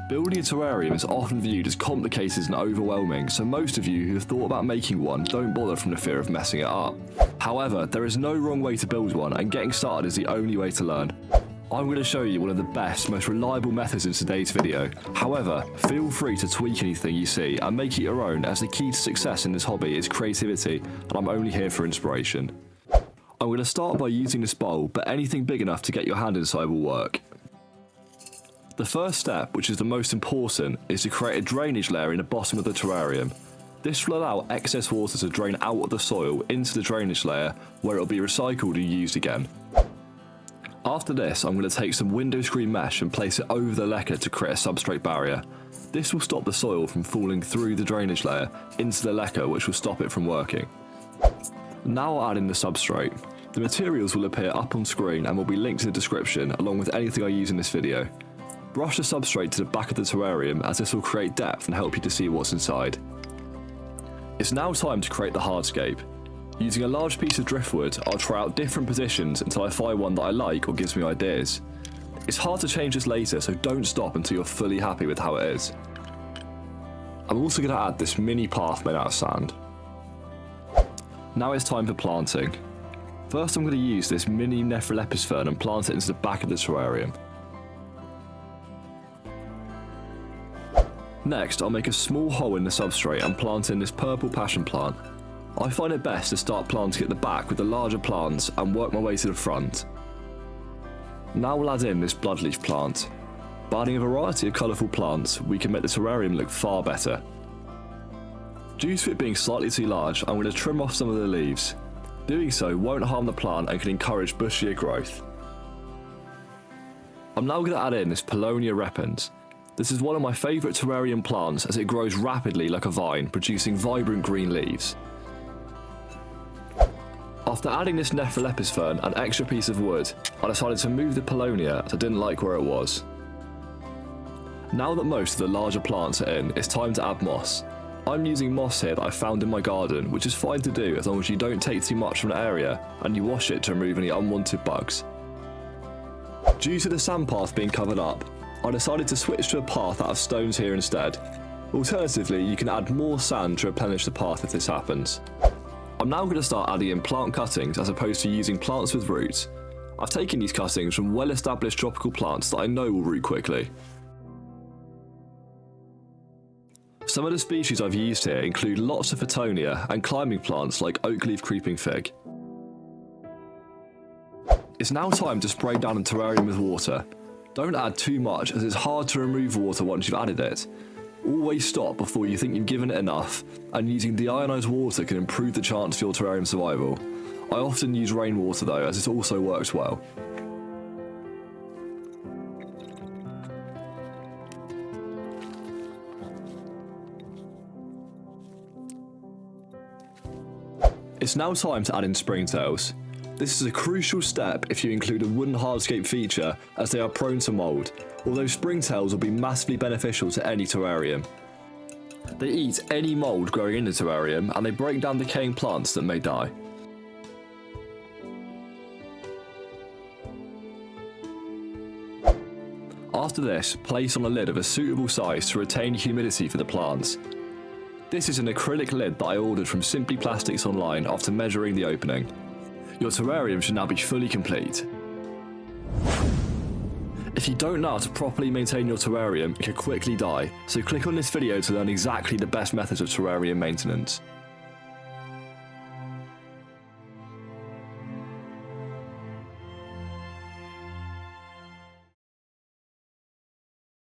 Building a terrarium is often viewed as complicated and overwhelming, so most of you who have thought about making one don't bother from the fear of messing it up. However, there is no wrong way to build one, and getting started is the only way to learn. I'm going to show you one of the best, most reliable methods in today's video. However, feel free to tweak anything you see and make it your own, as the key to success in this hobby is creativity, and I'm only here for inspiration. I'm going to start by using this bowl, but anything big enough to get your hand inside will work. The first step, which is the most important, is to create a drainage layer in the bottom of the terrarium. This will allow excess water to drain out of the soil into the drainage layer, where it will be recycled and used again. After this, I'm going to take some window screen mesh and place it over the lecker to create a substrate barrier. This will stop the soil from falling through the drainage layer into the lecker, which will stop it from working. Now I'll add in the substrate. The materials will appear up on screen and will be linked in the description, along with anything I use in this video. Brush the substrate to the back of the terrarium, as this will create depth and help you to see what's inside. It's now time to create the hardscape. Using a large piece of driftwood, I'll try out different positions until I find one that I like or gives me ideas. It's hard to change this later, so don't stop until you're fully happy with how it is. I'm also going to add this mini path made out of sand. Now it's time for planting. First I'm going to use this mini Nephrlepis fern and plant it into the back of the terrarium. Next, I'll make a small hole in the substrate and plant in this purple passion plant. I find it best to start planting at the back with the larger plants and work my way to the front. Now we'll add in this bloodleaf plant. By adding a variety of colourful plants, we can make the terrarium look far better. Due to it being slightly too large, I'm going to trim off some of the leaves. Doing so won't harm the plant and can encourage bushier growth. I'm now going to add in this Paulownia repens. This is one of my favourite terrarium plants, as it grows rapidly like a vine, producing vibrant green leaves. After adding this Nephrlepis fern and extra piece of wood, I decided to move the Paulownia as I didn't like where it was. Now that most of the larger plants are in, it's time to add moss. I'm using moss here that I found in my garden, which is fine to do as long as you don't take too much from the area and you wash it to remove any unwanted bugs. Due to the sand path being covered up, I decided to switch to a path out of stones here instead. Alternatively, you can add more sand to replenish the path if this happens. I'm now going to start adding in plant cuttings as opposed to using plants with roots. I've taken these cuttings from well-established tropical plants that I know will root quickly. Some of the species I've used here include lots of Photonia and climbing plants like oakleaf creeping fig. It's now time to spray down the terrarium with water. Don't add too much, as it's hard to remove water once you've added it. Always stop before you think you've given it enough, and using deionized water can improve the chance for your terrarium survival. I often use rainwater though, as it also works well. It's now time to add in Springtails. This is a crucial step if you include a wooden hardscape feature, as they are prone to mould, although Springtails will be massively beneficial to any terrarium. They eat any mould growing in the terrarium, and they break down decaying plants that may die. After this, place on a lid of a suitable size to retain humidity for the plants. This is an acrylic lid that I ordered from Simply Plastics online after measuring the opening. Your terrarium should now be fully complete. If you don't know how to properly maintain your terrarium, it can quickly die, so click on this video to learn exactly the best methods of terrarium maintenance.